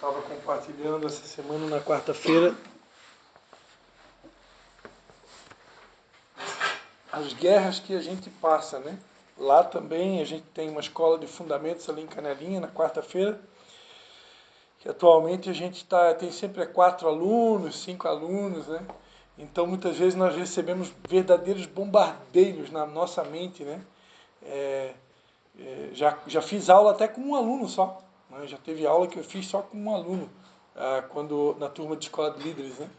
Estava compartilhando essa semana na quarta-feira as guerras que a gente passa, né? Lá também a gente tem uma escola de fundamentos ali em Canelinha, na quarta-feira, que atualmente a gente tem sempre 4 alunos, 5 alunos, né? Então muitas vezes nós recebemos verdadeiros bombardeios na nossa mente, né? Já fiz aula até com um aluno só, né? Já teve aula que eu fiz só com um aluno, na turma de escola de líderes, né?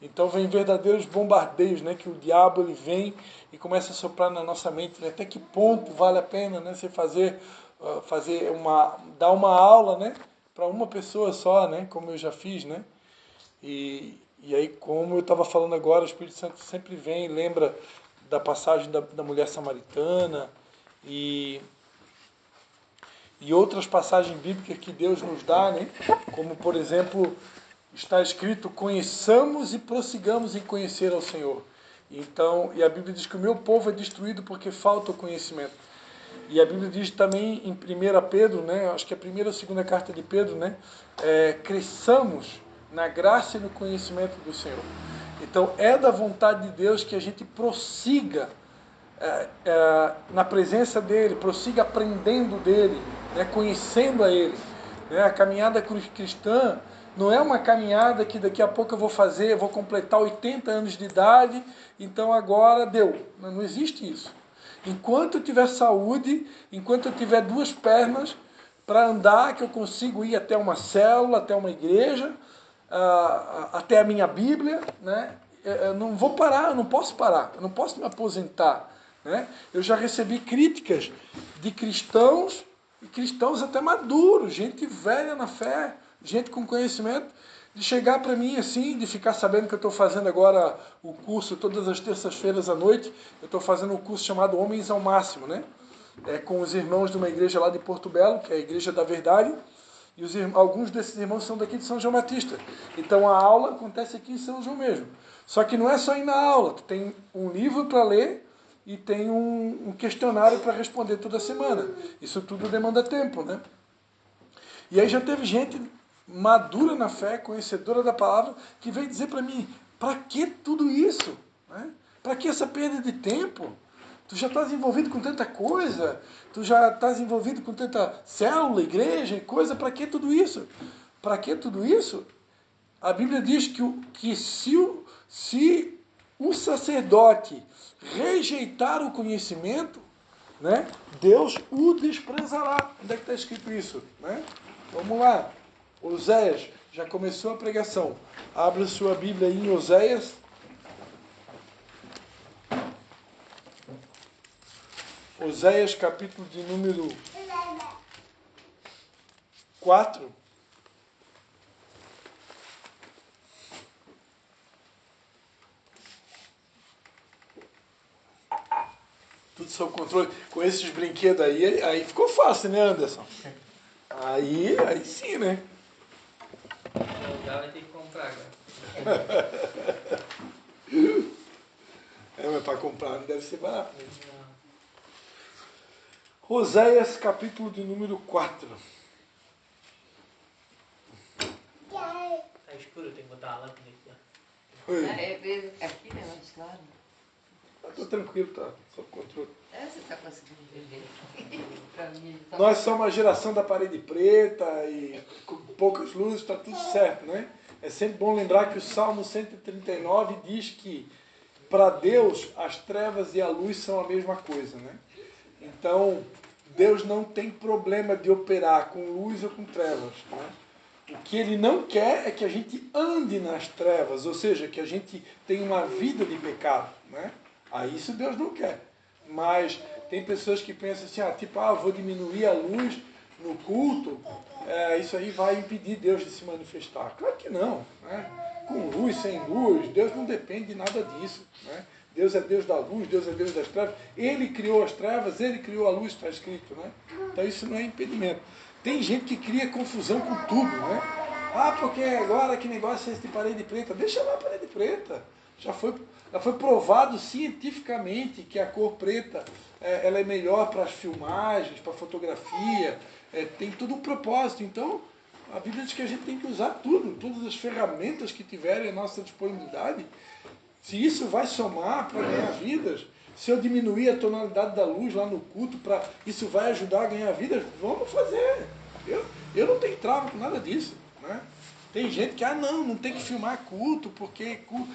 Então vem verdadeiros bombardeios, né? Que o diabo ele vem e começa a soprar na nossa mente, né? Até que ponto vale a pena, né? Você dar uma aula, né? Para uma pessoa só, né? Como eu já fiz, né? E aí, como eu estava falando agora, o Espírito Santo sempre vem, lembra da passagem da mulher samaritana e outras passagens bíblicas que Deus nos dá, né? Como, por exemplo, está escrito: conheçamos e prossigamos em conhecer ao Senhor. Então, e a Bíblia diz que o meu povo é destruído porque falta o conhecimento. E a Bíblia diz também em 1 Pedro, né? Acho que é a primeira ou segunda carta de Pedro, né? Cresçamos na graça e no conhecimento do Senhor. Então, é da vontade de Deus que a gente prossiga na presença dele, prossiga aprendendo dele, né, conhecendo a ele. Né? A caminhada cristã não é uma caminhada que daqui a pouco eu vou completar 80 anos de idade, então agora deu. Não existe isso. Enquanto eu tiver saúde, enquanto eu tiver 2 pernas para andar, que eu consigo ir até uma célula, até uma igreja, até a minha Bíblia, né? Eu não vou parar, eu não posso parar, eu não posso me aposentar. Né? Eu já recebi críticas de cristãos, e cristãos até maduros, gente velha na fé, gente com conhecimento, de chegar para mim assim, de ficar sabendo que eu estou fazendo agora o curso todas as terças-feiras à noite. Eu estou fazendo um curso chamado Homens ao Máximo, né? Com os irmãos de uma igreja lá de Porto Belo, que é a Igreja da Verdade, e alguns desses irmãos são daqui de São João Batista. Então a aula acontece aqui em São João mesmo. Só que não é só ir na aula, tu tem um livro para ler e tem um questionário para responder toda semana. Isso tudo demanda tempo, né? E aí já teve gente madura na fé, conhecedora da palavra, que veio dizer para mim: para que tudo isso? Né? Para que essa perda de tempo? Tu já estás envolvido com tanta coisa, tu já estás envolvido com tanta célula, igreja e coisa, para que tudo isso? Para que tudo isso? A Bíblia diz que se o sacerdote rejeitar o conhecimento, né, Deus o desprezará. Onde é que está escrito isso? Né? Vamos lá. Oséias, já começou a pregação. Abre sua Bíblia aí em Oséias. Oséias, capítulo de número 4. Tudo sob controle. Com esses brinquedos aí ficou fácil, né, Anderson? Aí sim, né? O lugar vai ter que comprar agora. Mas para comprar não deve ser barato, né? Oséias, capítulo de número 4. Tá escuro, tem que botar a lâmpada aqui, ó. Aqui, né? Mais claro. Estou tranquilo, tá? Sob controle. Você está conseguindo entender? Para mim, tá. Nós somos uma geração da parede preta e com poucas luzes, está tudo certo, né? É sempre bom lembrar que o Salmo 139 diz que para Deus as trevas e a luz são a mesma coisa, né? Então, Deus não tem problema de operar com luz ou com trevas, né? O que Ele não quer é que a gente ande nas trevas, ou seja, que a gente tenha uma vida de pecado, né? Aí isso Deus não quer. Mas tem pessoas que pensam assim, vou diminuir a luz no culto, isso aí vai impedir Deus de se manifestar. Claro que não, né? Com luz, sem luz, Deus não depende de nada disso, né? Deus é Deus da luz, Deus é Deus das trevas. Ele criou as trevas, Ele criou a luz, está escrito, né? Então isso não é impedimento. Tem gente que cria confusão com tudo, né? Porque agora que negócio é esse de parede preta? Deixa lá a parede preta. Já foi provado cientificamente que a cor preta ela é melhor para as filmagens, para a fotografia, tem todo um propósito. Então, A Bíblia diz que a gente tem que usar tudo, todas as ferramentas que tiverem à nossa disponibilidade. Se isso vai somar para ganhar vidas, se eu diminuir a tonalidade da luz lá no culto, isso vai ajudar a ganhar vidas, vamos fazer. Eu não tenho trava com nada disso. Né? Tem gente que, não tem que filmar culto, porque culto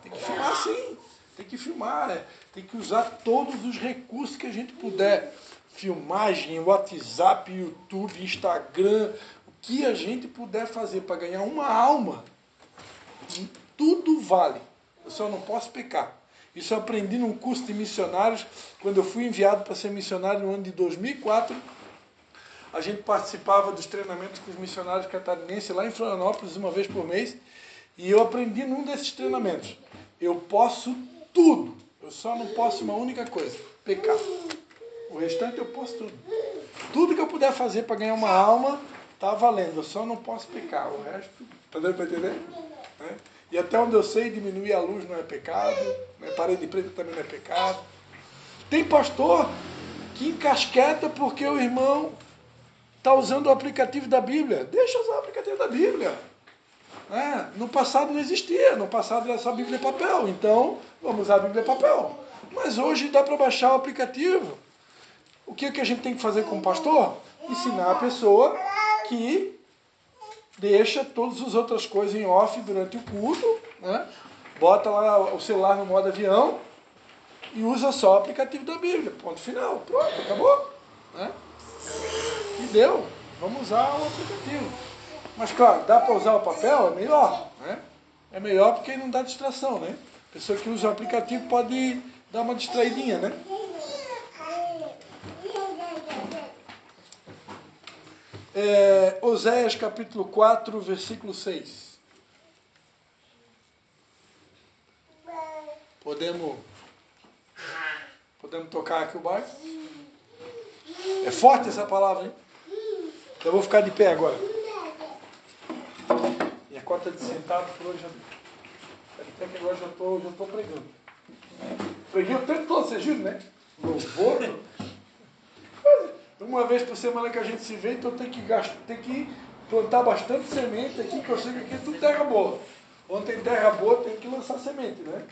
tem que filmar sim. Tem que filmar, tem que usar todos os recursos que a gente puder. Filmagem, WhatsApp, YouTube, Instagram, o que a gente puder fazer para ganhar uma alma, tudo vale. Eu só não posso pecar. Isso eu aprendi num curso de missionários, quando eu fui enviado para ser missionário no ano de 2004. A gente participava dos treinamentos com os missionários catarinenses lá em Florianópolis, uma vez por mês, e eu aprendi num desses treinamentos. Eu posso tudo, eu só não posso uma única coisa, pecar. O restante eu posso tudo. Tudo que eu puder fazer para ganhar uma alma, está valendo. Eu só não posso pecar. O resto, está dando para entender? Né? E até onde eu sei, diminuir a luz não é pecado. Né? Parede preta também não é pecado. Tem pastor que encasqueta porque o irmão está usando o aplicativo da Bíblia. Deixa usar o aplicativo da Bíblia. No passado não existia. No passado era só Bíblia em papel. Então, vamos usar a Bíblia em papel. Mas hoje dá para baixar o aplicativo. O que a gente tem que fazer com o pastor? Ensinar a pessoa que deixa todas as outras coisas em off durante o culto, né? Bota lá o celular no modo avião e usa só o aplicativo da Bíblia. Ponto final. Pronto, acabou. Né? E deu. Vamos usar o aplicativo. Mas claro, dá para usar o papel? É melhor. Né? É melhor porque não dá distração. Né? A pessoa que usa o aplicativo pode dar uma distraidinha, né? Oséias capítulo 4, versículo 6. Podemos tocar aqui o barco? É forte essa palavra, hein? Então eu vou ficar de pé agora. Minha cota de sentado por hoje até que agora já estou pregando. Preguei o tempo todo, vocês viram, né? Louvor. Uma vez por semana que a gente se vê, então tem que plantar bastante semente aqui, que eu sei que aqui é tudo terra boa. Onde tem terra boa, tem que lançar semente, né?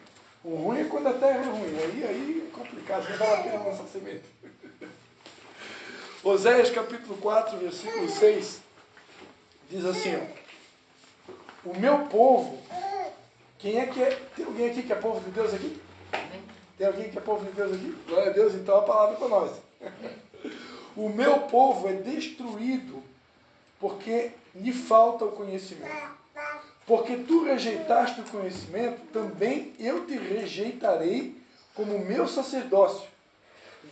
O ruim é quando a terra é ruim. Aí é complicado, não vale a pena lançar semente. Oséias capítulo 4, versículo 6, diz assim, ó, o meu povo, quem é que é? Tem alguém aqui que é povo de Deus aqui? Tem alguém que é povo de Deus aqui? Glória a Deus, então a palavra é para nós. O meu povo é destruído porque lhe falta o conhecimento. Porque tu rejeitaste o conhecimento, também eu te rejeitarei como meu sacerdócio.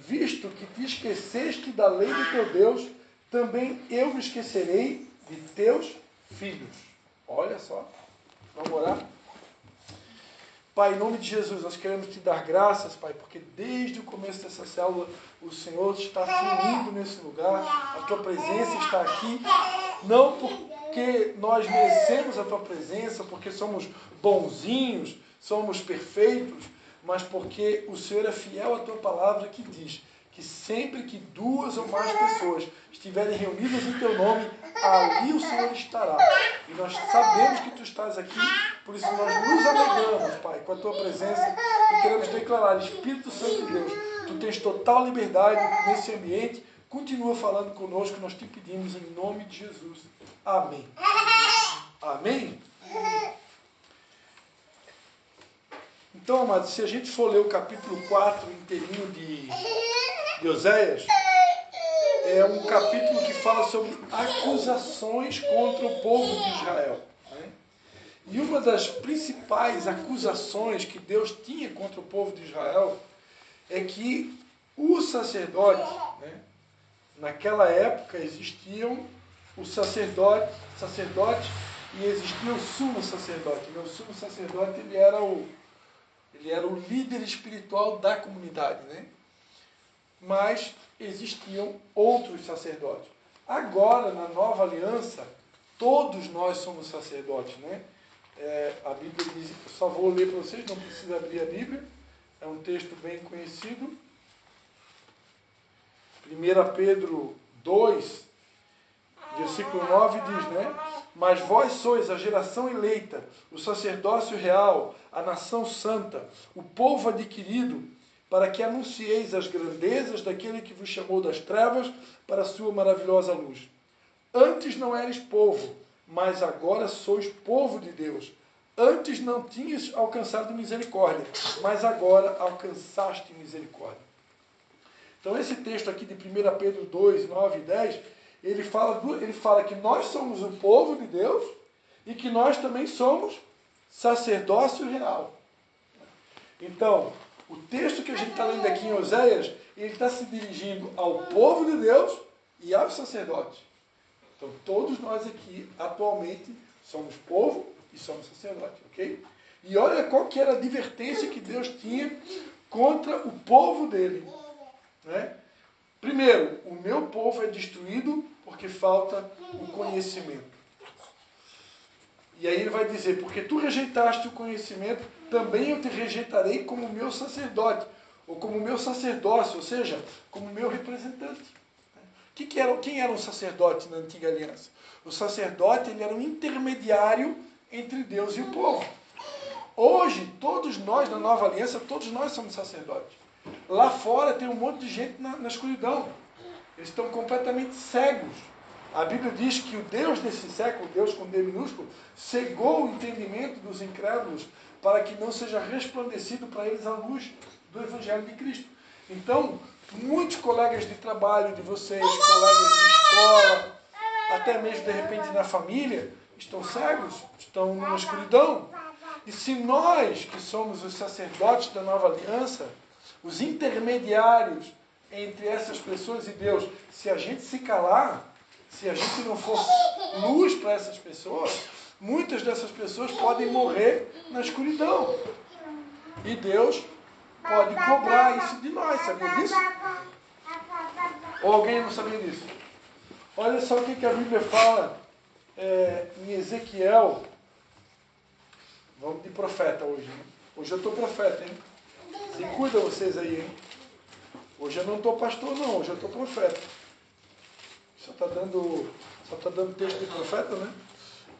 Visto que te esqueceste da lei de teu Deus, também eu me esquecerei de teus filhos. Olha só, vamos orar? Pai, em nome de Jesus, nós queremos te dar graças, Pai, porque desde o começo dessa célula o Senhor está fluindo nesse lugar, a tua presença está aqui, não porque nós merecemos a tua presença, porque somos bonzinhos, somos perfeitos, mas porque o Senhor é fiel à tua palavra que diz que sempre que duas ou mais pessoas estiverem reunidas em teu nome, ali o Senhor estará. E nós sabemos que tu estás aqui, por isso nós nos alegramos, Pai, com a tua presença e queremos declarar, Espírito Santo de Deus, tu tens total liberdade nesse ambiente, continua falando conosco, nós te pedimos em nome de Jesus. Amém. Amém? Então, amados, se a gente for ler o capítulo 4 inteirinho de Oséias, é um capítulo que fala sobre acusações contra o povo de Israel. Né? E uma das principais acusações que Deus tinha contra o povo de Israel é que o sacerdote, né? Naquela época existiam o sacerdote e existia o sumo sacerdote. O sumo sacerdote ele era o líder espiritual da comunidade, né? Mas existiam outros sacerdotes. Agora, na nova aliança, todos nós somos sacerdotes, né? A Bíblia diz, só vou ler para vocês, não precisa abrir a Bíblia, é um texto bem conhecido. 1 Pedro 2, versículo 9 diz, né? Mas vós sois a geração eleita, o sacerdócio real, a nação santa, o povo adquirido, para que anuncieis as grandezas daquele que vos chamou das trevas para a sua maravilhosa luz. Antes não eres povo, mas agora sois povo de Deus. Antes não tinhas alcançado misericórdia, mas agora alcançaste misericórdia. Então esse texto aqui de 1 Pedro 2, 9 e 10, ele fala que nós somos o povo de Deus e que nós também somos sacerdócio real. Então, o texto que a gente está lendo aqui em Oséias, ele está se dirigindo ao povo de Deus e aos sacerdotes. Então, todos nós aqui, atualmente, somos povo e somos sacerdote, ok? E olha qual que era a advertência que Deus tinha contra o povo dele, né? Primeiro, o meu povo é destruído porque falta o conhecimento. E aí ele vai dizer, porque tu rejeitaste o conhecimento, também eu te rejeitarei como meu sacerdote, ou como meu sacerdócio, ou seja, como meu representante. Quem era um sacerdote na antiga aliança? O sacerdote, ele era um intermediário entre Deus e o povo. Hoje, todos nós, na nova aliança, todos nós somos sacerdotes. Lá fora tem um monte de gente na escuridão. Eles estão completamente cegos. A Bíblia diz que o Deus desse século, Deus com D minúsculo, cegou o entendimento dos incrédulos para que não seja resplandecido para eles a luz do Evangelho de Cristo. Então, muitos colegas de trabalho de vocês, colegas de escola, até mesmo de repente na família, estão cegos, estão numa escuridão. E se nós, que somos os sacerdotes da nova aliança, os intermediários entre essas pessoas e Deus, se a gente se calar, se a gente não for luz para essas pessoas, muitas dessas pessoas podem morrer na escuridão. E Deus pode cobrar isso de nós, sabia disso? Ou alguém não sabia disso? Olha só o que a Bíblia fala em Ezequiel. Vamos de profeta hoje, né? Hoje eu estou profeta, hein? Se cuida vocês aí, hein? Hoje eu não estou pastor, não. Hoje eu estou profeta. Só está dando texto de profeta, né?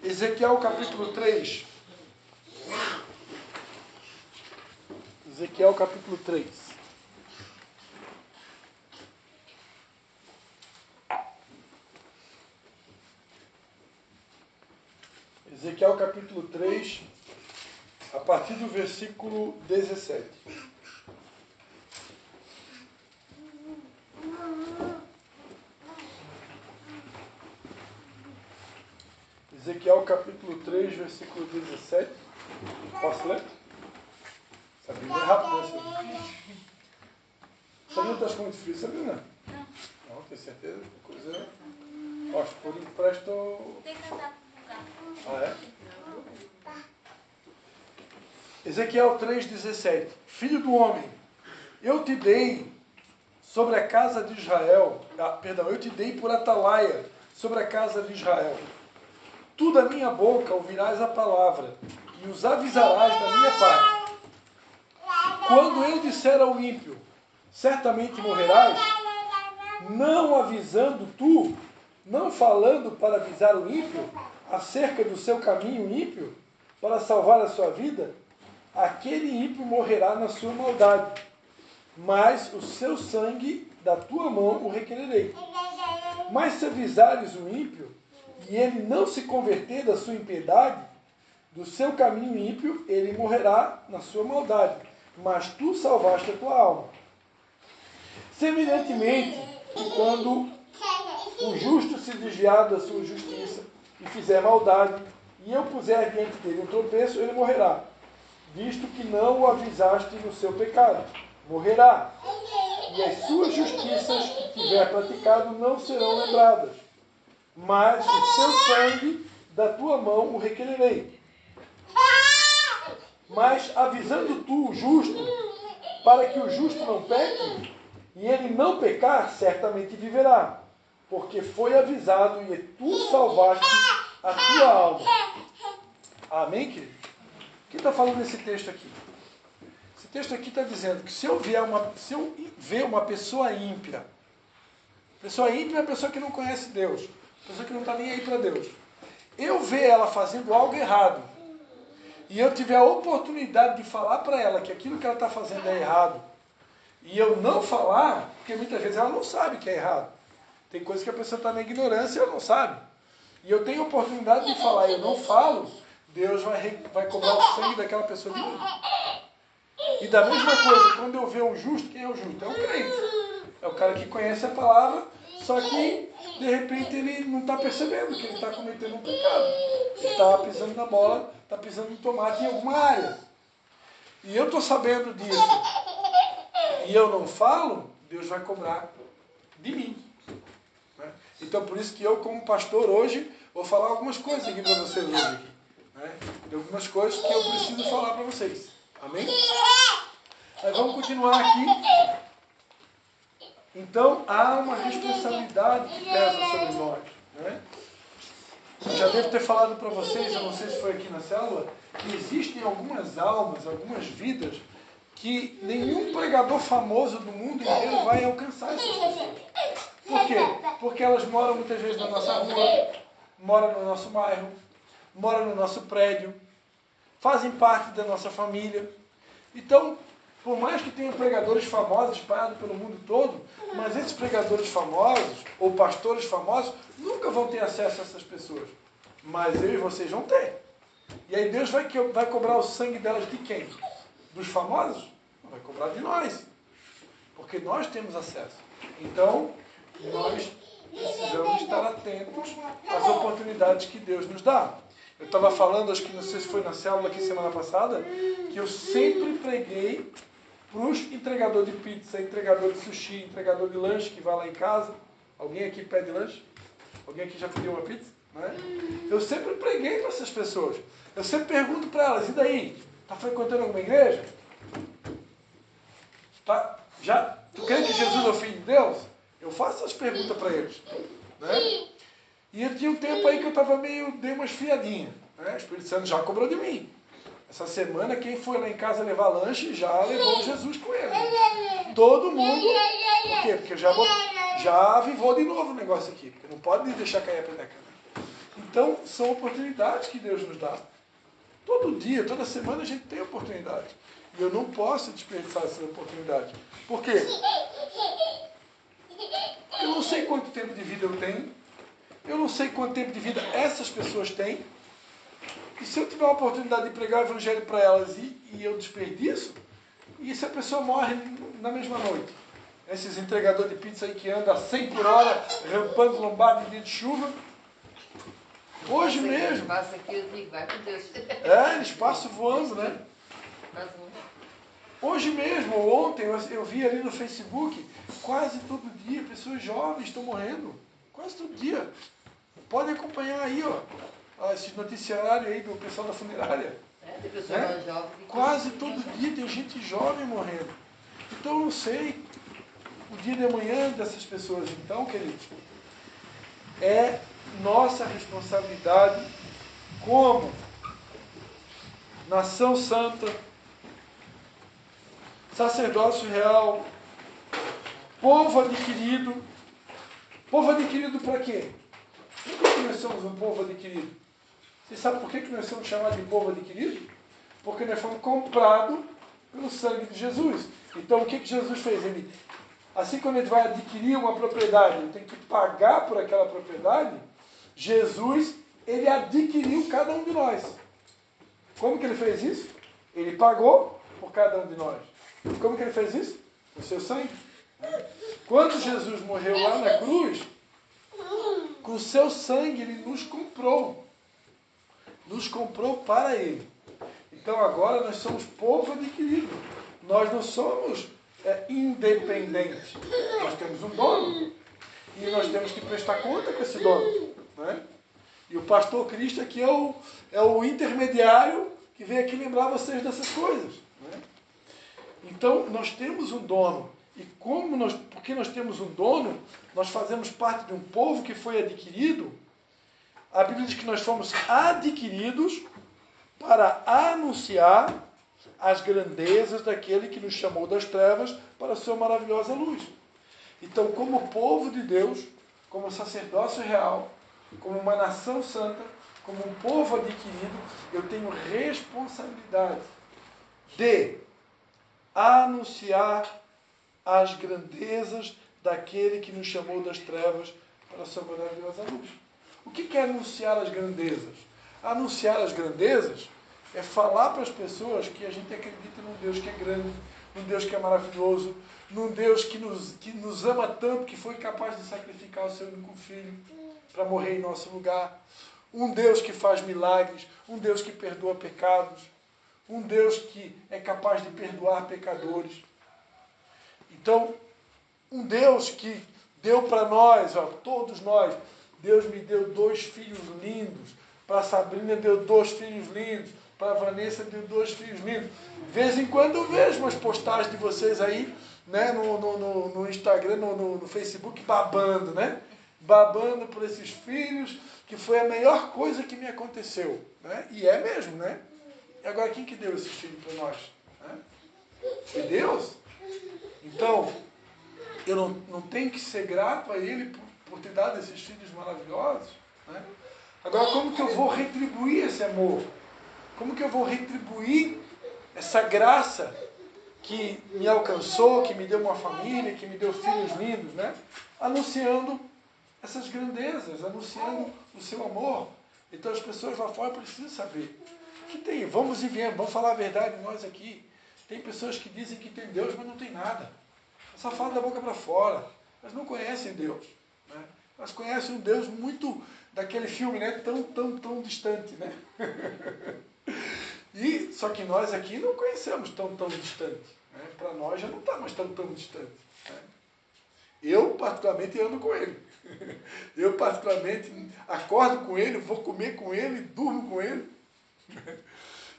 Ezequiel capítulo 3. Ezequiel capítulo 3. Ezequiel capítulo 3, a partir do versículo 17. Ezequiel capítulo 3, versículo 17. Posso ler? Essa Bíblia é rápida, né? Sabina está com muito frio, Sabina? Não. Não, tem certeza? Coisa. Ó, se por empresto. Tem que cantar pro lugar. Ah, é? Ezequiel 3,17. Filho do homem, eu te dei sobre a casa de Israel. Eu te dei por atalaia sobre a casa de Israel. Tu da minha boca ouvirás a palavra e os avisarás da minha parte. Quando eu disser ao ímpio, certamente morrerás, não avisando tu, não falando para avisar o ímpio acerca do seu caminho ímpio, para salvar a sua vida, aquele ímpio morrerá na sua maldade, mas o seu sangue da tua mão o requererei. Mas se avisares o ímpio, e ele não se converter da sua impiedade, do seu caminho ímpio, ele morrerá na sua maldade, mas tu salvaste a tua alma. Semelhantemente, quando o justo se desviar da sua justiça e fizer maldade, e eu puser diante dele um tropeço, ele morrerá, visto que não o avisaste no seu pecado. Morrerá, e as suas justiças que tiver praticado não serão lembradas, mas o seu sangue da tua mão o requererei. Mas avisando tu o justo, para que o justo não peque, e ele não pecar, certamente viverá, porque foi avisado e tu salvaste a tua alma. Amém, querido? Quem está falando nesse texto aqui? Esse texto aqui está dizendo que se eu ver uma pessoa ímpia Pessoa íntima é a pessoa que não conhece Deus. Pessoa que não está nem aí para Deus. Eu ver ela fazendo algo errado e eu tiver a oportunidade de falar para ela que aquilo que ela está fazendo é errado e eu não falar, porque muitas vezes ela não sabe que é errado. Tem coisas que a pessoa está na ignorância e ela não sabe. E eu tenho a oportunidade de falar e eu não falo, Deus vai cobrar o sangue daquela pessoa de mim. E da mesma coisa, quando eu ver um justo, quem é o justo? É o crente. É o cara que conhece a palavra, só que de repente ele não está percebendo que ele está cometendo um pecado. Ele está pisando na bola, está pisando no tomate em alguma área. E eu estou sabendo disso. E eu não falo, Deus vai cobrar de mim. Né? Então por isso que eu, como pastor hoje, vou falar algumas coisas aqui para vocês hoje. Aqui, né? De algumas coisas que eu preciso falar para vocês. Amém? Mas vamos continuar aqui. Então, há uma responsabilidade que pesa sobre nós. Né? Eu já devo ter falado para vocês, eu não sei se foi aqui na célula, que existem algumas almas, algumas vidas, que nenhum pregador famoso do mundo inteiro vai alcançar essas pessoas. Por quê? Porque elas moram muitas vezes na nossa rua, moram no nosso bairro, moram no nosso prédio, fazem parte da nossa família. Então, por mais que tenham pregadores famosos espalhados pelo mundo todo, mas esses pregadores famosos, ou pastores famosos, nunca vão ter acesso a essas pessoas. Mas eu e vocês vão ter. E aí Deus vai cobrar o sangue delas de quem? Dos famosos? Não, vai cobrar de nós. Porque nós temos acesso. Então, nós precisamos estar atentos às oportunidades que Deus nos dá. Eu estava falando, acho que não sei se foi na célula aqui semana passada, que eu sempre preguei para os entregadores de pizza, entregador de sushi, entregador de lanche que vai lá em casa. Alguém aqui pede lanche? Alguém aqui já pediu uma pizza? Né? Eu sempre preguei para essas pessoas. Eu sempre pergunto para elas, e daí? Está frequentando alguma igreja? Tu crê que Jesus é o Filho de Deus? Eu faço essas perguntas para eles. Né? E eu tinha um tempo aí que eu dei uma esfriadinha. Né? O Espírito Santo já cobrou de mim. Essa semana, quem foi lá em casa levar lanche já levou Jesus com ele. Todo mundo. Por quê? Porque já avivou de novo o negócio aqui. Porque não pode deixar cair a peteca. Então, são oportunidades que Deus nos dá. Todo dia, toda semana a gente tem oportunidade. E eu não posso desperdiçar essa oportunidade. Por quê? Eu não sei quanto tempo de vida eu tenho. Eu não sei quanto tempo de vida essas pessoas têm. E se eu tiver a oportunidade de pregar o evangelho para elas e eu desperdiço, e se a pessoa morre na mesma noite? Esses entregadores de pizza aí que andam a 100 por hora, rampando lombada em dia de chuva. Hoje mesmo. Passa aqui, eu digo, vai com Deus. Eles passam voando, né? Hoje mesmo, ou ontem, eu vi ali no Facebook, quase todo dia, pessoas jovens estão morrendo. Quase todo dia. Podem acompanhar aí, ó, esses noticiários aí do pessoal da funerária. Tem pessoas mais jovens. Quase todo dia tem gente jovem morrendo. Então eu não sei o dia de amanhã dessas pessoas. Então, queridos, é nossa responsabilidade como nação santa, sacerdócio real, povo adquirido. Povo adquirido para quê? Por que nós somos um povo adquirido? Você sabe por que nós somos chamados de povo adquirido? Porque nós fomos comprados pelo sangue de Jesus. Então o que Jesus fez? Assim quando ele vai adquirir uma propriedade, ele tem que pagar por aquela propriedade. Jesus, ele adquiriu cada um de nós. Como que ele fez isso? Ele pagou por cada um de nós. Como que ele fez isso? Com o seu sangue. Quando Jesus morreu lá na cruz, com o seu sangue ele nos comprou. Nos comprou para ele. Então agora nós somos povo adquirido. Nós não somos independentes. Nós temos um dono. E nós temos que prestar conta com esse dono. Né? E o pastor Cristo aqui é o intermediário que veio aqui lembrar vocês dessas coisas. Né? Então nós temos um dono. E porque nós temos um dono, nós fazemos parte de um povo que foi adquirido. A Bíblia diz que nós fomos adquiridos para anunciar as grandezas daquele que nos chamou das trevas para a sua maravilhosa luz. Então, como povo de Deus, como sacerdócio real, como uma nação santa, como um povo adquirido, eu tenho responsabilidade de anunciar as grandezas daquele que nos chamou das trevas para a sua maravilhosa luz. O que é anunciar as grandezas? Anunciar as grandezas é falar para as pessoas que a gente acredita num Deus que é grande, num Deus que é maravilhoso, num Deus que nos ama tanto que foi capaz de sacrificar o seu único filho para morrer em nosso lugar. Um Deus que faz milagres, um Deus que perdoa pecados, um Deus que é capaz de perdoar pecadores. Então, um Deus que deu para nós, todos nós, Deus me deu 2 filhos lindos, para a Sabrina deu 2 filhos lindos, para a Vanessa deu 2 filhos lindos. De vez em quando eu vejo umas postagens de vocês aí, né, no Instagram, no Facebook, babando, né? Babando por esses filhos, que foi a melhor coisa que me aconteceu. Né? E é mesmo, né? E agora, quem que deu esses filhos para nós? Né? Foi Deus? Então, eu não tenho que ser grato a Ele por ter dado esses filhos maravilhosos? Né? Agora, como que eu vou retribuir esse amor? Como que eu vou retribuir essa graça que me alcançou, que me deu uma família, que me deu filhos lindos, né? Anunciando essas grandezas, anunciando o seu amor. Então as pessoas lá fora precisam saber que tem, vamos e viemos, vamos falar a verdade nós aqui. Tem pessoas que dizem que tem Deus, mas não tem nada. Só falam da boca para fora. Elas não conhecem Deus. Né? Elas conhecem um Deus muito daquele filme, né? Tão distante, né? Só que nós aqui não conhecemos tão distante. Né? Para nós já não está mais tão distante. Né? Eu, particularmente, ando com ele. Eu, particularmente, acordo com ele, vou comer com ele, durmo com ele.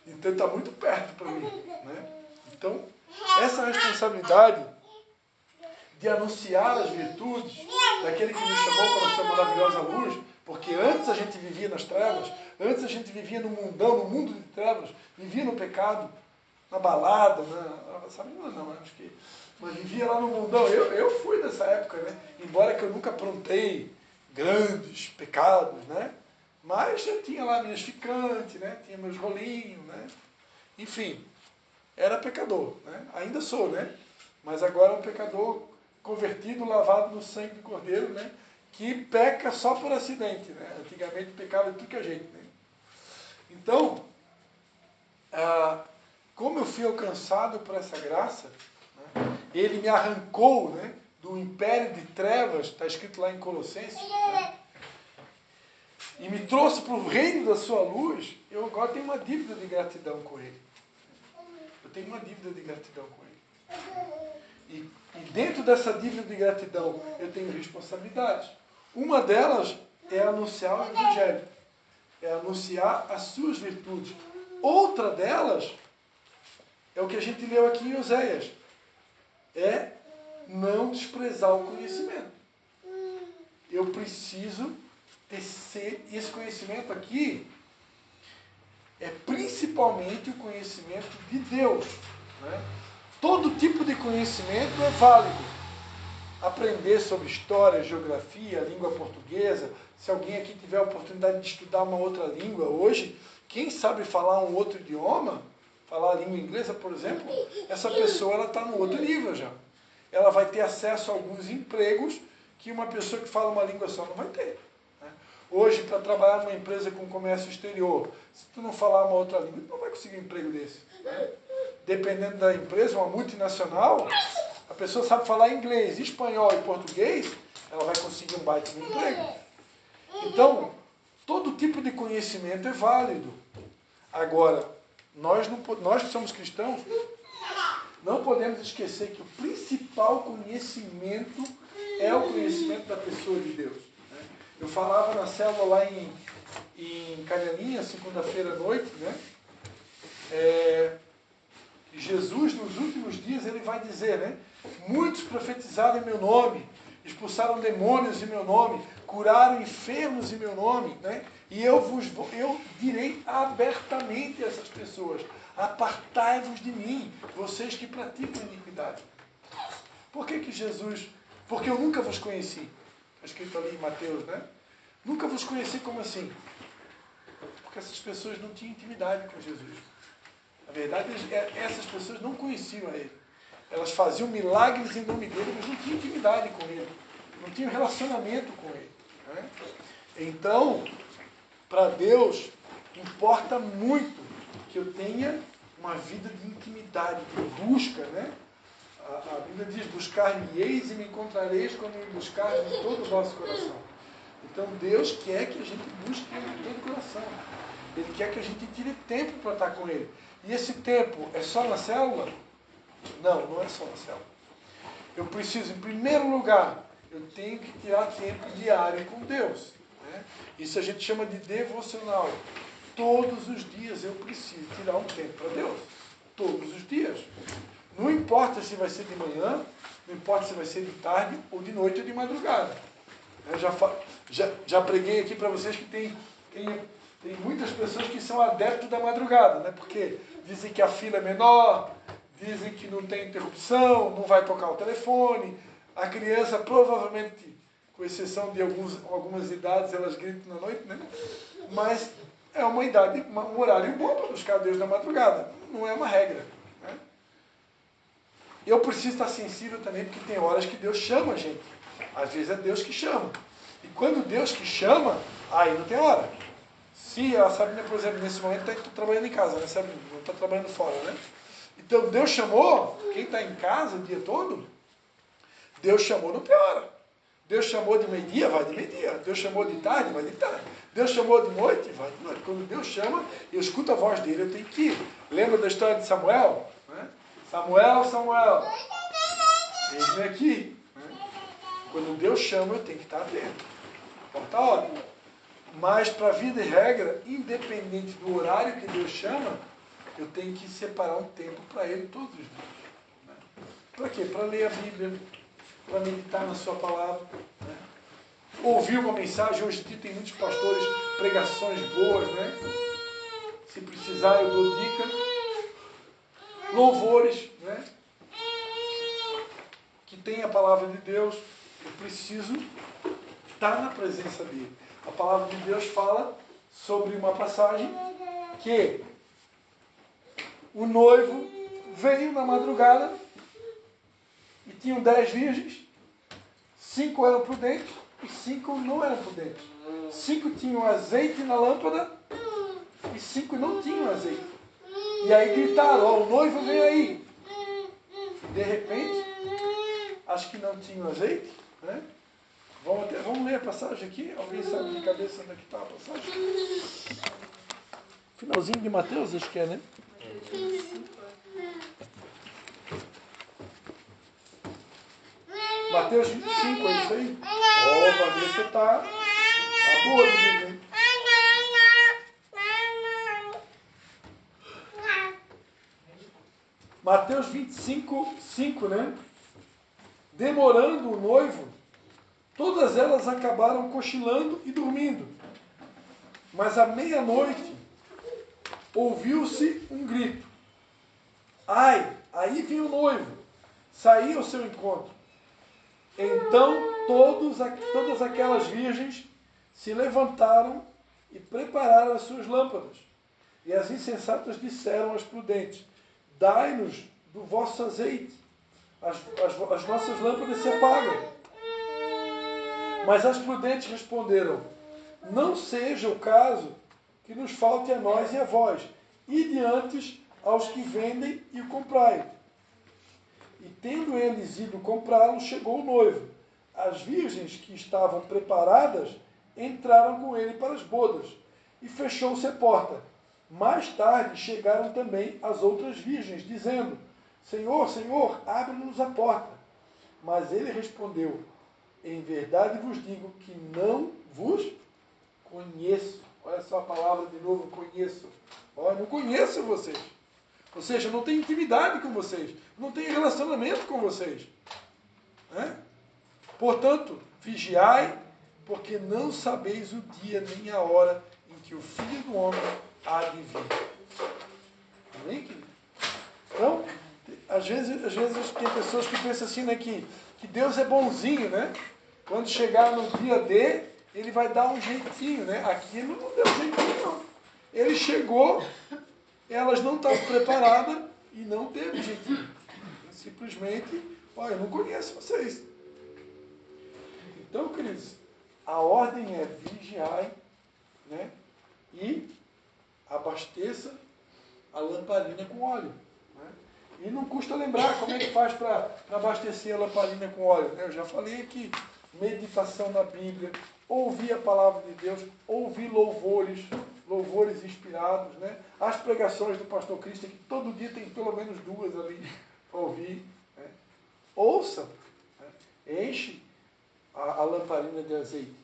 Então, está muito perto para mim. Né? Então, essa responsabilidade de anunciar as virtudes daquele que nos chamou para a sua maravilhosa luz, porque antes a gente vivia nas trevas, antes a gente vivia no mundão, no mundo de trevas, vivia no pecado, na balada, mas vivia lá no mundão. Eu fui dessa época, né? Embora que eu nunca aprontei grandes pecados, né? Mas eu tinha lá minhas ficantes, né? Tinha meus rolinhos, né? Enfim, era pecador, né? Ainda sou, né? Mas agora é um pecador convertido, lavado no sangue do Cordeiro, né? Que peca só por acidente, né? Antigamente pecava de tudo que é jeito, né? Então, como eu fui alcançado por essa graça, né? Ele me arrancou, né, do império de trevas, está escrito lá em Colossenses, né? E me trouxe para o reino da sua luz. Eu agora tenho uma dívida de gratidão com ele. Eu tenho uma dívida de gratidão com ele. E dentro dessa dívida de gratidão eu tenho responsabilidades. Uma delas é anunciar o Evangelho, é anunciar as suas virtudes. Outra delas é o que a gente leu aqui em Oséias, é não desprezar o conhecimento. Eu preciso ter esse conhecimento aqui, é principalmente o conhecimento de Deus. Né? Todo tipo de conhecimento é válido. Aprender sobre história, geografia, língua portuguesa. Se alguém aqui tiver a oportunidade de estudar uma outra língua hoje, quem sabe falar um outro idioma, falar a língua inglesa, por exemplo, essa pessoa está no outro nível já. Ela vai ter acesso a alguns empregos que uma pessoa que fala uma língua só não vai ter. Né? Hoje, para trabalhar numa empresa com comércio exterior, se tu não falar uma outra língua, tu não vai conseguir um emprego desse. Né? Dependendo da empresa, uma multinacional, a pessoa sabe falar inglês, espanhol e português, ela vai conseguir um baita de emprego. Então, todo tipo de conhecimento é válido. Agora, nós que somos cristãos, não podemos esquecer que o principal conhecimento é o conhecimento da pessoa de Deus. Né? Eu falava na célula lá em Canelinha, segunda-feira à noite, né? Jesus, nos últimos dias, ele vai dizer, né? Muitos profetizaram em meu nome, expulsaram demônios em meu nome, curaram enfermos em meu nome, né? E eu direi abertamente a essas pessoas: apartai-vos de mim, vocês que praticam iniquidade. Por que Porque eu nunca vos conheci. Está escrito ali em Mateus, né? Nunca vos conheci, como assim? Porque essas pessoas não tinham intimidade com Jesus. Na verdade, essas pessoas não conheciam a Ele. Elas faziam milagres em nome dele, mas não tinham intimidade com Ele. Não tinham relacionamento com Ele. Né? Então, para Deus, importa muito que eu tenha uma vida de intimidade, de busca, né? A Bíblia diz, buscar-me-eis e me encontrareis quando me buscardes de todo o vosso coração. Então Deus quer que a gente busque Ele de todo o coração. Ele quer que a gente tire tempo para estar com Ele. E esse tempo é só na célula? Não, não é só na célula. Eu preciso, em primeiro lugar, eu tenho que tirar tempo diário com Deus. Né? Isso a gente chama de devocional. Todos os dias eu preciso tirar um tempo para Deus. Todos os dias. Não importa se vai ser de manhã, não importa se vai ser de tarde, ou de noite, ou de madrugada. Eu já preguei aqui para vocês que tem muitas pessoas que são adeptos da madrugada, né? Porque dizem que a fila é menor, dizem que não tem interrupção, não vai tocar o telefone. A criança provavelmente, com exceção de algumas idades, elas gritam na noite, né? Mas é uma idade, um horário bom para buscar Deus na madrugada. Não é uma regra. Né? Eu preciso estar sensível também, porque tem horas que Deus chama a gente. Às vezes é Deus que chama. E quando Deus que chama, aí não tem hora. Se a Sabrina, por exemplo, nesse momento está trabalhando em casa, né, Sabrina? Não está trabalhando fora, né? Então Deus chamou, quem está em casa o dia todo, Deus chamou, não tem hora. Deus chamou de meio-dia, vai de meio-dia. Deus chamou de tarde, vai de tarde. Deus chamou de noite, vai de noite. Quando Deus chama, eu escuto a voz dele, eu tenho que ir. Lembra da história de Samuel? Né? Samuel, Samuel, eis-me aqui. Né? Quando Deus chama, eu tenho que estar atento. Importa a hora. Mas para a vida e regra, independente do horário que Deus chama, eu tenho que separar um tempo para Ele todos os dias. Né? Para quê? Para ler a Bíblia, para meditar na sua palavra. Né? Ouvir uma mensagem. Hoje em dia tem muitos pastores, pregações boas, né? Se precisar eu dou dica. Louvores, né? Que tem a palavra de Deus. Eu preciso estar na presença dele. A palavra de Deus fala sobre uma passagem que o noivo veio na madrugada e tinham 10 virgens, 5 eram prudentes e 5 não eram prudentes. 5 tinham azeite na lâmpada e 5 não tinham azeite. E aí gritaram, ó, o noivo vem aí. De repente, acho que não tinham azeite, né? Vamos ler a passagem aqui? Alguém sabe de cabeça onde é que está a passagem? Finalzinho de Mateus, acho que é, né? Mateus 25, é isso aí? Ó, Vanessa está boa do livro, hein? Mateus 25, 5, né? Demorando o noivo, todas elas acabaram cochilando e dormindo. Mas à meia-noite, ouviu-se um grito. Ai, aí vinha o noivo, saía ao seu encontro. Então todas aquelas virgens se levantaram e prepararam as suas lâmpadas. E as insensatas disseram às prudentes, dai-nos do vosso azeite, as nossas lâmpadas se apagam. Mas as prudentes responderam, não seja o caso que nos falte a nós e a vós, ide antes aos que vendem e o comprai. E tendo eles ido comprá-lo, chegou o noivo. As virgens que estavam preparadas entraram com ele para as bodas, e fechou-se a porta. Mais tarde chegaram também as outras virgens, dizendo, Senhor, Senhor, abre-nos a porta. Mas ele respondeu, em verdade vos digo que não vos conheço. Olha só a palavra de novo, conheço. Olha, não conheço vocês. Ou seja, não tenho intimidade com vocês. Não tenho relacionamento com vocês. Né? Portanto, vigiai, porque não sabeis o dia nem a hora em que o Filho do Homem há de vir. Amém, querido? Então, às vezes tem pessoas que pensam assim, né, que que Deus é bonzinho, né? Quando chegar no dia D, ele vai dar um jeitinho, né? Aqui ele não deu jeitinho, não. Ele chegou, elas não estavam preparadas e não teve jeitinho. Simplesmente, olha, eu não conheço vocês. Então, queridos, a ordem é vigiar, né? E abasteça a lamparina com óleo. Né? E não custa lembrar como é que faz para abastecer a lamparina com óleo. Né? Eu já falei aqui, meditação na Bíblia, ouvir a palavra de Deus, ouvir louvores inspirados, né? As pregações do pastor Cristo, que todo dia tem pelo menos 2 ali para ouvir. Né? Ouça, né? Enche a lamparina de azeite.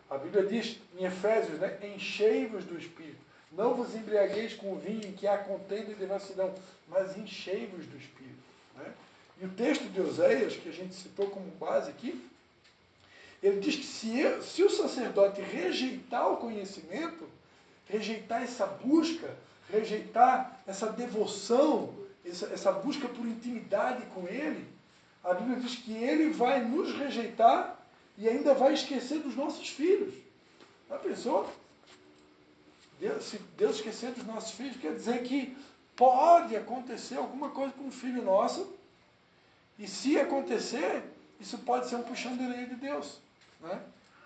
A Bíblia diz em Efésios, né? Enchei-vos do Espírito. Não vos embriagueis com o vinho em que há contenda e devassidão, mas enchei-vos do Espírito. Né? E o texto de Oséias, que a gente citou como base aqui, ele diz que se o sacerdote rejeitar o conhecimento, rejeitar essa busca, rejeitar essa devoção, essa busca por intimidade com ele, a Bíblia diz que ele vai nos rejeitar e ainda vai esquecer dos nossos filhos. Já pensou? Se Deus esquecer dos nossos filhos, quer dizer que pode acontecer alguma coisa com um filho nosso, e se acontecer, isso pode ser um puxão de orelha de Deus. Né?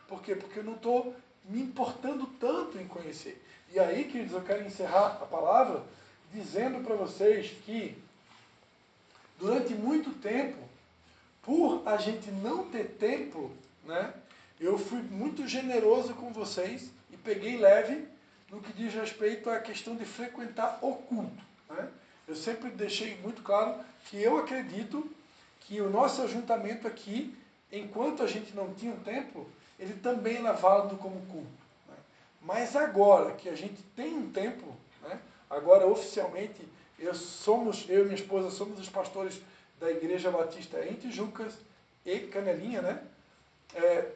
Por quê? Porque eu não estou me importando tanto em conhecer. E aí, queridos, eu quero encerrar a palavra dizendo para vocês que durante muito tempo, por a gente não ter tempo, né, eu fui muito generoso com vocês e peguei leve no que diz respeito à questão de frequentar o culto. Né? Eu sempre deixei muito claro que eu acredito que o nosso ajuntamento aqui, enquanto a gente não tinha um templo, ele também era válido como culto. Né? Mas agora que a gente tem um templo, né, agora oficialmente eu e minha esposa somos os pastores da Igreja Batista em Tijucas e Canelinha, né?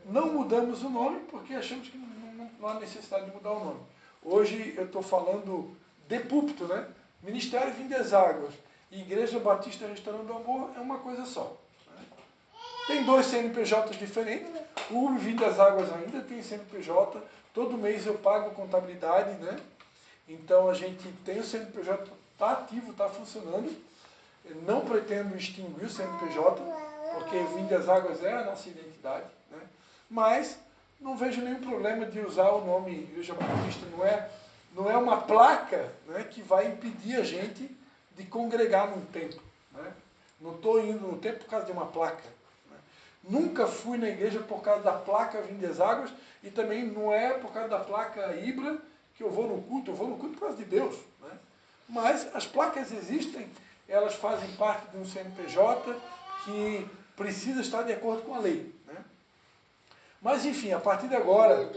Não mudamos o nome porque achamos que não há necessidade de mudar o nome. Hoje eu estou falando de púlpito, né? Ministério Vim das Águas e Igreja Batista Restaurando o Amor é uma coisa só. Né? Tem 2 CNPJs diferentes. O Vim das Águas ainda tem CNPJ. Todo mês eu pago contabilidade, né? Então a gente tem o CNPJ, está ativo, está funcionando. Eu não pretendo extinguir o CNPJ, porque o Vim das Águas é a nossa identidade. Né? Mas não vejo nenhum problema de usar o nome Igreja Batista. Não é uma placa, né, que vai impedir a gente de congregar num templo. Né? Não estou indo no templo por causa de uma placa. Né? Nunca fui na igreja por causa da placa Vim das Águas e também não é por causa da placa Ibra que eu vou no culto. Eu vou no culto por causa de Deus. Né? Mas as placas existem, elas fazem parte de um CNPJ que precisa estar de acordo com a lei. Né? Mas, enfim, a partir de agora,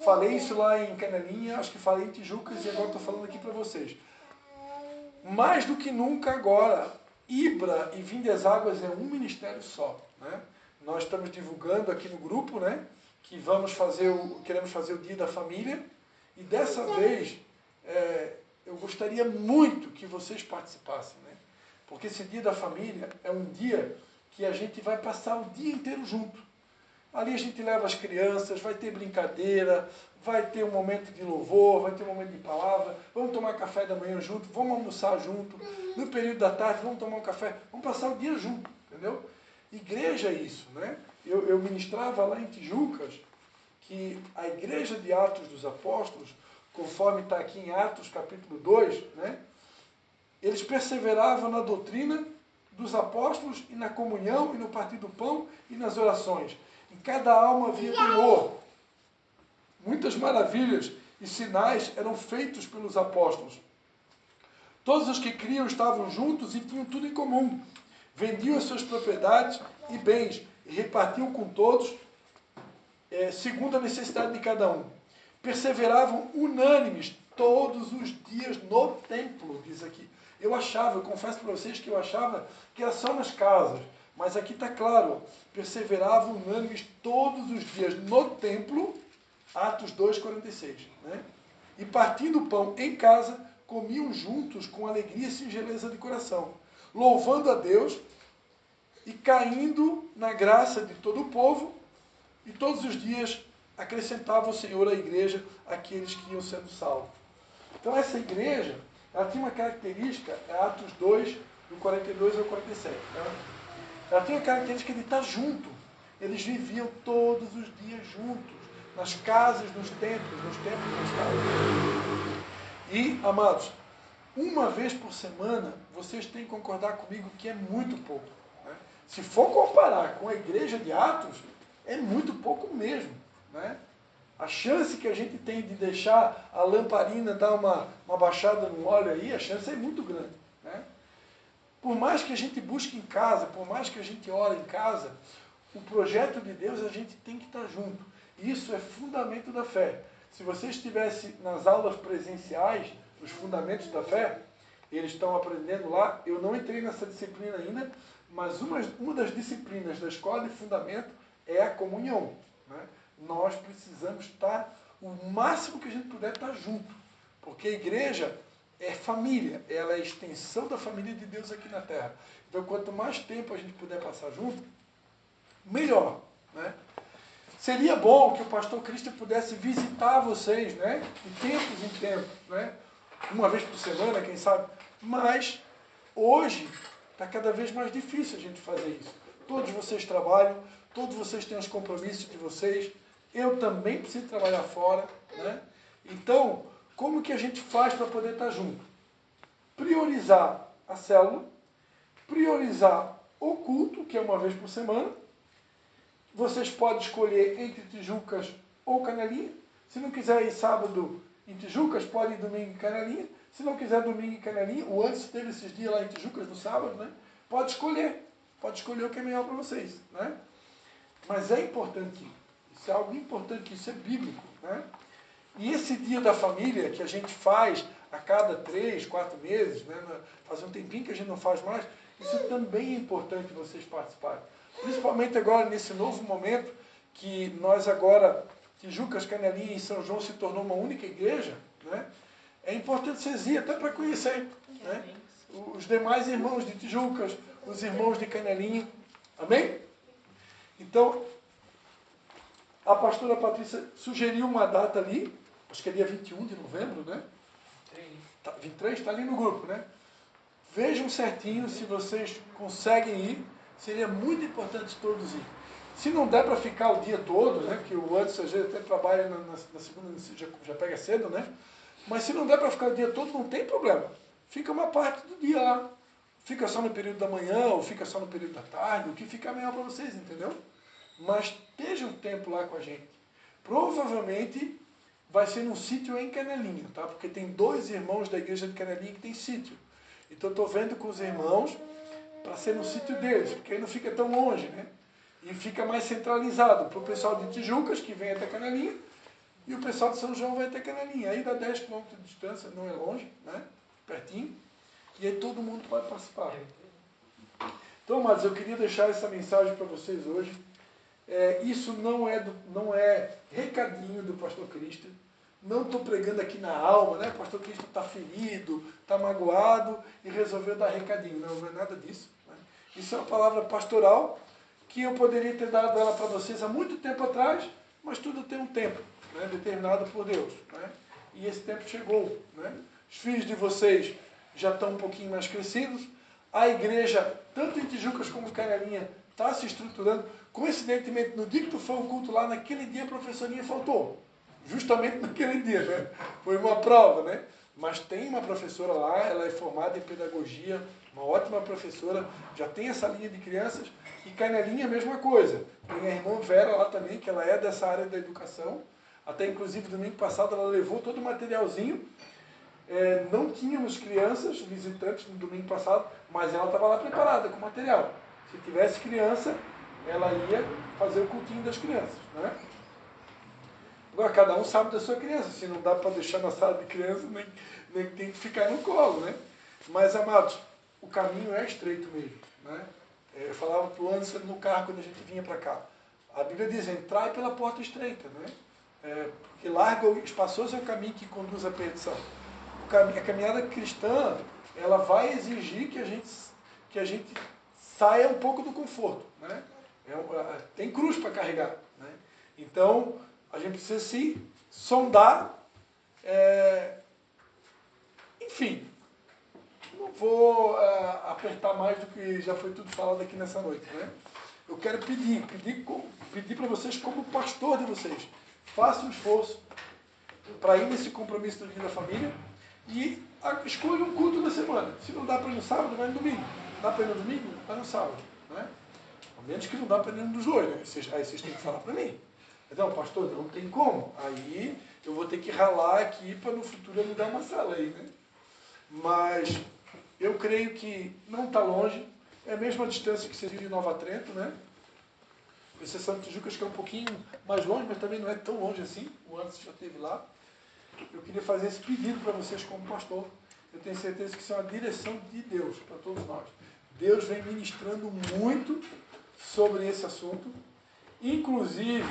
falei isso lá em Canelinha, acho que falei em Tijucas e agora estou falando aqui para vocês. Mais do que nunca agora, Ibra e Vim das Águas é um ministério só. Né? Nós estamos divulgando aqui no grupo, né, que queremos fazer o Dia da Família e dessa vez eu gostaria muito que vocês participassem. Né? Porque esse Dia da Família é um dia que a gente vai passar o dia inteiro junto. Ali a gente leva as crianças, vai ter brincadeira, vai ter um momento de louvor, vai ter um momento de palavra, vamos tomar café da manhã junto, vamos almoçar junto, no período da tarde vamos tomar um café, vamos passar o dia junto, entendeu? Igreja é isso, né? Eu ministrava lá em Tijucas que a igreja de Atos dos Apóstolos, conforme está aqui em Atos capítulo 2, né? Eles perseveravam na doutrina dos apóstolos e na comunhão e no partir do pão e nas orações. Em cada alma havia temor. Muitas maravilhas e sinais eram feitos pelos apóstolos. Todos os que criam estavam juntos e tinham tudo em comum. Vendiam as suas propriedades e bens e repartiam com todos, segundo a necessidade de cada um. Perseveravam unânimes todos os dias no templo, diz aqui. Eu confesso para vocês que eu achava que era só nas casas. Mas aqui está claro, perseveravam unânimes todos os dias no templo, Atos 2,46. Né? E partindo o pão em casa, comiam juntos com alegria e singeleza de coração, louvando a Deus e caindo na graça de todo o povo, e todos os dias acrescentava o Senhor à igreja aqueles que iam sendo salvos. Então essa igreja, ela tinha uma característica, é Atos 2, do 42 ao 47. Tá? Ela tinha a característica de estar junto. Eles viviam todos os dias juntos, nas casas, nos templos, nas casas. E, amados, uma vez por semana, vocês têm que concordar comigo que é muito pouco. Né? Se for comparar com a igreja de Atos, é muito pouco mesmo. Né? A chance que a gente tem de deixar a lamparina dar uma baixada no óleo aí, a chance é muito grande. Né? Por mais que a gente busque em casa, por mais que a gente ore em casa, o projeto de Deus a gente tem que estar junto. Isso é fundamento da fé. Se você estivesse nas aulas presenciais, os fundamentos da fé, eles estão aprendendo lá. Eu não entrei nessa disciplina ainda, mas uma das disciplinas da escola de fundamento é a comunhão. Né? Nós precisamos estar, o máximo que a gente puder, estar junto. Porque a igreja é família, ela é a extensão da família de Deus aqui na Terra. Então, quanto mais tempo a gente puder passar junto, melhor. Né? Seria bom que o pastor Cristo pudesse visitar vocês, né? De tempos em tempos, né? Uma vez por semana, quem sabe. Mas hoje está cada vez mais difícil a gente fazer isso. Todos vocês trabalham, todos vocês têm os compromissos de vocês. Eu também preciso trabalhar fora, né? Então, como que a gente faz para poder estar junto? Priorizar a célula, priorizar o culto, que é uma vez por semana. Vocês podem escolher entre Tijucas ou Canelinha. Se não quiser ir sábado em Tijucas, pode ir domingo em Canelinha. Se não quiser domingo em Canelinha, o antes teve esses dias lá em Tijucas no sábado, né? Pode escolher o que é melhor para vocês, né? Mas é importante, isso é algo importante, isso é bíblico, né? E esse dia da família que a gente faz a cada 3, 4 meses, né? Faz um tempinho que a gente não faz mais, isso também é importante vocês participarem. Principalmente agora, nesse novo momento, que nós agora, Tijucas, Canelinha e São João se tornou uma única igreja, né? É importante vocês irem até para conhecer, né? Os demais irmãos de Tijucas, os irmãos de Canelinha. Amém? Então, a pastora Patrícia sugeriu uma data ali, acho que é dia 21 de novembro, né? 23, está ali no grupo, né? Vejam certinho se vocês conseguem ir. Seria muito importante todos ir. Se não der para ficar o dia todo, né? Que o Anderson às vezes até trabalha na segunda, já pega cedo, né? Mas se não der para ficar o dia todo, não tem problema. Fica uma parte do dia lá. Fica só no período da manhã, ou fica só no período da tarde, o que ficar melhor para vocês, entendeu? Mas esteja um tempo lá com a gente. Provavelmente vai ser num sítio em Canelinha, tá? Porque tem 2 irmãos da igreja de Canelinha que tem sítio. Então estou vendo com os irmãos para ser no sítio deles, porque aí não fica tão longe, né? E fica mais centralizado para o pessoal de Tijucas, que vem até Canelinha, e o pessoal de São João vai até Canelinha. Aí dá 10 km de distância, não é longe, né? Pertinho. E aí todo mundo pode participar. Então, mas eu queria deixar essa mensagem para vocês hoje. Isso não é recadinho do pastor Cristo. Não estou pregando aqui na alma, né? O pastor Cristo está ferido, está magoado e resolveu dar recadinho. Não, não é nada disso. Né? Isso é uma palavra pastoral que eu poderia ter dado ela para vocês há muito tempo atrás, mas tudo tem um tempo, né? Determinado por Deus. Né? E esse tempo chegou. Né? Os filhos de vocês já estão um pouquinho mais crescidos. A igreja, tanto em Tijucas como em Canelinha, está se estruturando. Coincidentemente, no dia que tu foi ao culto lá, naquele dia a professorinha faltou. Justamente naquele dia, né? Foi uma prova, né? Mas tem uma professora lá, ela é formada em pedagogia, uma ótima professora, já tem essa linha de crianças. E Canelinha, a mesma coisa. Tem a irmã Vera lá também, que ela é dessa área da educação. Até, inclusive, domingo passado, ela levou todo o materialzinho. Não tínhamos crianças visitantes no domingo passado, mas ela estava lá preparada com material. Se tivesse criança, ela ia fazer o cultinho das crianças, né? Agora, cada um sabe da sua criança. Se não dá para deixar na sala de criança, nem tem que ficar no colo, né? Mas, amados, o caminho é estreito mesmo, né? Eu falava para o Anderson no carro quando a gente vinha para cá. A Bíblia diz, entrai pela porta estreita, né? Porque largo, espaçoso é o caminho que conduz à perdição. A caminhada cristã, ela vai exigir que a gente saia um pouco do conforto, né? Tem cruz para carregar, né? Então, a gente precisa se sondar. Enfim, não vou apertar mais do que já foi tudo falado aqui nessa noite, né? Eu quero pedir para vocês, como pastor de vocês, façam um esforço para ir nesse compromisso do dia da família e escolha um culto na semana. Se não dá para ir no sábado, vai no domingo. Dá para ir no domingo, vai no sábado, né? A menos que não dá para ir nenhum dos dois, né? Aí vocês têm que falar para mim. Então, pastor, não tem como. Aí eu vou ter que ralar aqui para no futuro eu me dar uma sala aí, né? Mas eu creio que não está longe. É a mesma distância que você vive em Nova Trento, né? Exceção de Tijucas, que é um pouquinho mais longe, mas também não é tão longe assim. O Anderson já esteve lá. Eu queria fazer esse pedido para vocês como pastor. Eu tenho certeza que isso é uma direção de Deus para todos nós. Deus vem ministrando muito sobre esse assunto. Inclusive,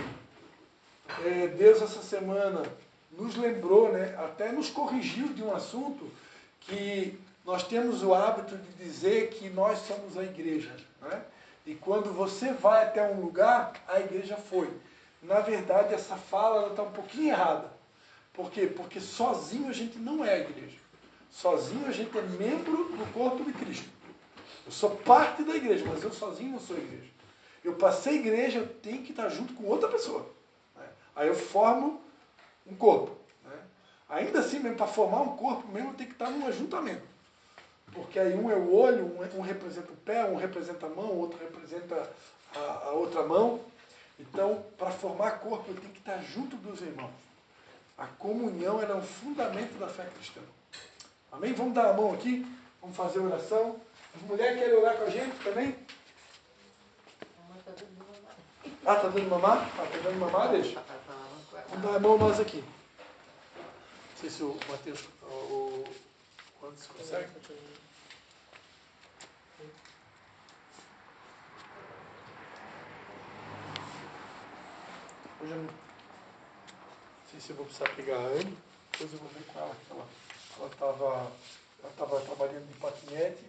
Deus essa semana nos lembrou, né, até nos corrigiu de um assunto que nós temos o hábito de dizer que nós somos a igreja, né? E quando você vai até um lugar, a igreja foi. Na verdade, essa fala está um pouquinho errada. Por quê? Porque sozinho a gente não é a igreja. Sozinho a gente é membro do corpo de Cristo. Eu sou parte da igreja, mas eu sozinho não sou a igreja. Eu passei a igreja, eu tenho que estar junto com outra pessoa, né? Aí eu formo um corpo, né? Ainda assim, mesmo para formar um corpo, mesmo tem que estar num ajuntamento. Porque aí um é o olho, um representa o pé, um representa a mão, o outro representa a outra mão. Então, para formar corpo, eu tenho que estar junto dos irmãos. A comunhão é um fundamento da fé cristã. Amém? Vamos dar a mão aqui, vamos fazer oração. As mulheres querem orar com a gente também? Ah, está dando mamar? Ah, está dando mamar? Deixa. Vamos dar a mão nós aqui. Não sei se o Matheus, o Anderson consegue. Hoje eu não sei se eu vou precisar pegar a Anne, depois eu vou ver com ela. Ela estava trabalhando de patinete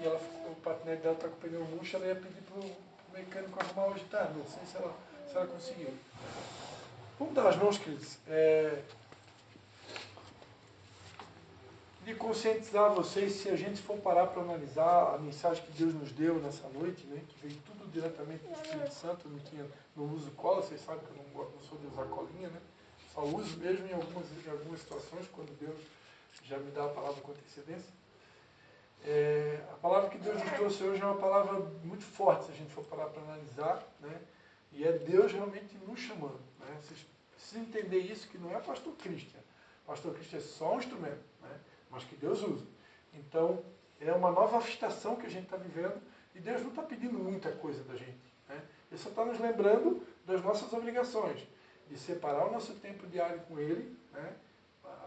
e o patinete dela está com o pneu murcho, ela ia pedir para o mecânico arrumar hoje de tarde. Não sei se ela conseguiu. Vamos dar as mãos, queridos. Queria conscientizar vocês, se a gente for parar para analisar a mensagem que Deus nos deu nessa noite, né, que veio tudo diretamente do Espírito Santo, não uso cola, vocês sabem que eu não sou de usar colinha, né? Só uso mesmo em algumas situações, quando Deus já me dá a palavra com antecedência. A palavra que Deus nos trouxe hoje é uma palavra muito forte, se a gente for parar para analisar, né? E é Deus realmente nos chamando, né? Vocês precisam entender isso, que não é pastor Christian. Pastor Christian é só um instrumento, né? Mas que Deus usa. Então, é uma nova estação que a gente está vivendo e Deus não está pedindo muita coisa da gente, né? Ele só está nos lembrando das nossas obrigações, de separar o nosso tempo diário com Ele, né?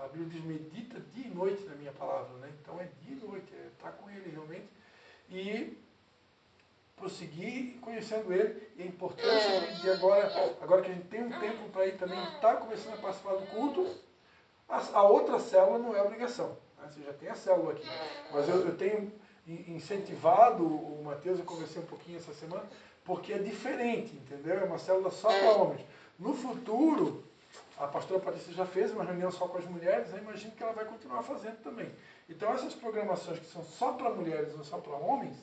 A Bíblia diz, medita dia e noite na minha palavra, né? Então é dia e noite, é estar com Ele realmente e prosseguir conhecendo Ele e a importância de agora que a gente tem um tempo para ir também, estar começando a participar do culto. A outra célula não é obrigação, né? Você já tem a célula aqui, mas eu tenho incentivado o Matheus, eu conversei um pouquinho essa semana, porque é diferente, entendeu? É uma célula só para homens. No futuro, a pastora Patrícia já fez uma reunião só com as mulheres, eu imagino que ela vai continuar fazendo também. Então essas programações que são só para mulheres ou só para homens,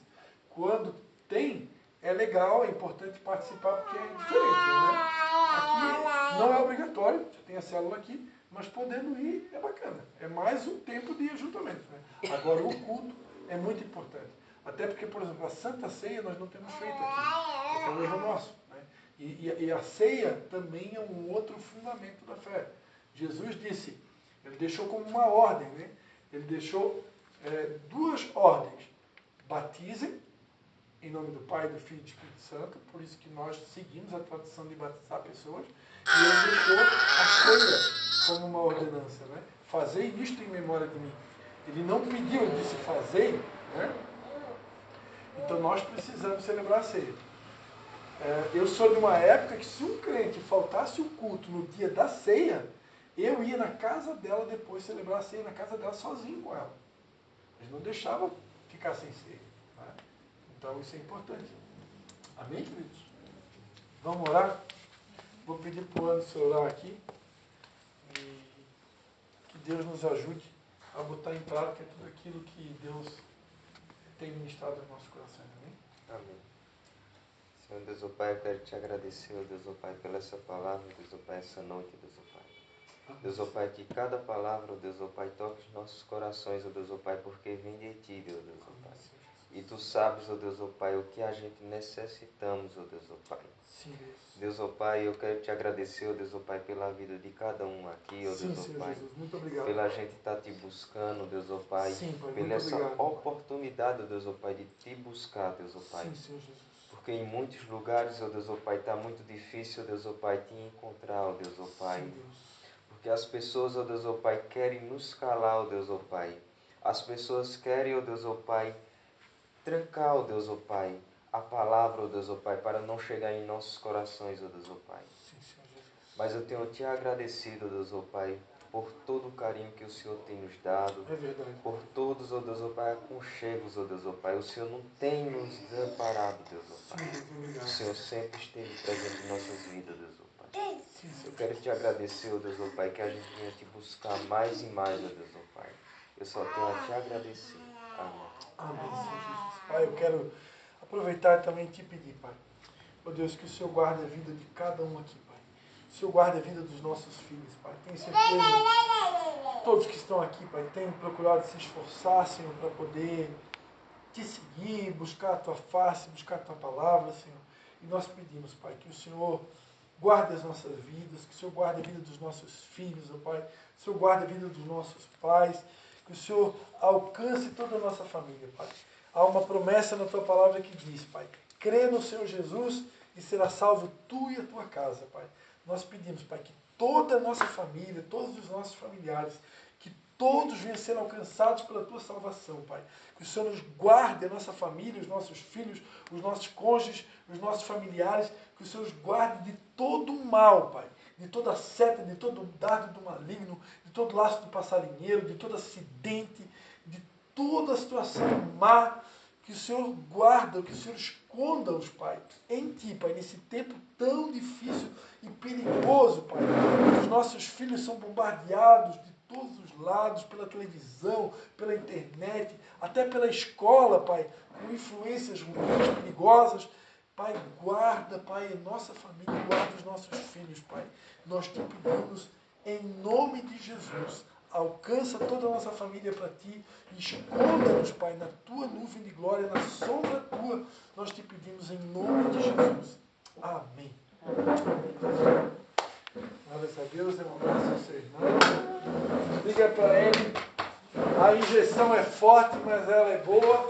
quando tem, é legal, é importante participar porque é diferente, né? Aqui não é obrigatório, já tem a célula aqui, mas podendo ir é bacana. É mais um tempo de ajuntamento, né? Agora o culto é muito importante. Até porque, por exemplo, a Santa Ceia nós não temos feito aqui. É um erro nosso, né? E a ceia também é um outro fundamento da fé. Jesus disse, ele deixou como uma ordem, né? Ele deixou duas ordens. Batizem em nome do Pai, do Filho e do Espírito Santo, por isso que nós seguimos a tradição de batizar pessoas, e ele deixou a ceia como uma ordenança, né? Fazei isto em memória de mim. Ele não pediu, ele disse fazei, né? Então nós precisamos celebrar a ceia. Eu sou de uma época que se um crente faltasse o culto no dia da ceia, eu ia na casa dela depois celebrar a ceia na casa dela sozinho com ela. Eles não deixavam ficar sem ceia, né? Então isso é importante. Amém, queridos? Vamos orar? Vou pedir para o Anderson orar aqui. E que Deus nos ajude a botar em prática tudo aquilo que Deus tem ministrado no nosso coração. Amém? Amém. Senhor Deus, ó Pai, eu quero te agradecer, ó Deus, ó Pai, pela essa palavra, Deus, ó Pai, essa noite, Deus, ó Pai. Deus, ó Pai, que cada palavra, ó Deus, ó Pai, toque os nossos corações, ó Deus, ó Pai, porque vem de Ti, Deus, ó Pai. E Tu sabes, ó Deus, ó Pai, o que a gente necessitamos, ó Deus, ó Pai. Sim, Deus. Deus, ó Pai, eu quero te agradecer, ó Deus, ó Pai, pela vida de cada um aqui, ó Sim, Deus, ó Senhor Pai. Jesus. Muito obrigado. Pela gente estar te buscando, Deus, ó Pai. Sim, Pai. Pela Muito essa obrigado. oportunidade, ó Deus, ó Pai, de te buscar, Deus, ó Pai. Sim, Senhor Jesus. Porque em muitos lugares, ó Deus, ó Pai, está muito difícil, ó Deus, ó Pai, te encontrar, ó Deus, ó Pai. Sim, Deus. Porque as pessoas, ó Deus, ó Pai, querem nos calar, ó Deus, ó Pai. As pessoas querem, ó Deus, ó Pai, trancar, ó Deus, ó Pai, a palavra, ó Deus, ó Pai, para não chegar em nossos corações, ó Deus, ó Pai. Sim, Senhor Jesus. Mas eu tenho te agradecido, ó Deus, ó Pai, por todo o carinho que o Senhor tem nos dado. É verdade. Por todos, ó Deus, ó Pai, aconchegos, ó Deus, ó Pai. O Senhor não tem nos desamparado, Deus, ó Pai. Sim, Deus, obrigado. O Senhor sempre esteve presente em nossas vidas, Deus, ó Pai. Sim, Eu Senhor. quero te agradecer, ó Deus, ó Pai, que a gente venha te buscar mais e mais, ó Deus, ó Pai. Eu só tenho a te agradecer. Amém. Amém, Senhor Jesus. Pai, eu quero aproveitar e também te pedir, Pai. Ó Deus, que o Senhor guarde a vida de cada um aqui, Pai. O Senhor guarde a vida dos nossos filhos, Pai. Tenho certeza que todos que estão aqui, Pai, têm procurado se esforçar, Senhor, para poder te seguir, buscar a Tua face, buscar a Tua palavra, Senhor. E nós pedimos, Pai, que o Senhor guarde as nossas vidas, que o Senhor guarde a vida dos nossos filhos, ó Pai. Que o Senhor guarde a vida dos nossos pais. Que o Senhor alcance toda a nossa família, Pai. Há uma promessa na Tua palavra que diz, Pai, crê no Senhor Jesus e será salvo tu e a tua casa, Pai. Nós pedimos, Pai, que toda a nossa família, todos os nossos familiares, que todos venham ser alcançados pela Tua salvação, Pai. Que o Senhor nos guarde, a nossa família, os nossos filhos, os nossos cônjuges, os nossos familiares, que o Senhor os guarde de todo o mal, Pai. De toda seta, de todo dardo do maligno, de todo laço do passarinheiro, de todo acidente, de toda a situação má. Que o Senhor guarda, que o Senhor esconda-os, Pai, em Ti, Pai, nesse tempo tão difícil e perigoso, Pai. Os nossos filhos são bombardeados de todos os lados, pela televisão, pela internet, até pela escola, Pai, com influências ruins, perigosas. Pai, guarda, Pai, a nossa família, guarda os nossos filhos, Pai. Nós te pedimos, em nome de Jesus, alcança toda a nossa família para Ti e esconda-nos, Pai, na Tua nuvem de glória, na sombra Tua. Nós te pedimos em nome de Jesus. Amém. Glórias a Deus, dê um abraço ao seu irmão. Diga para ele, a injeção é forte, mas ela é boa.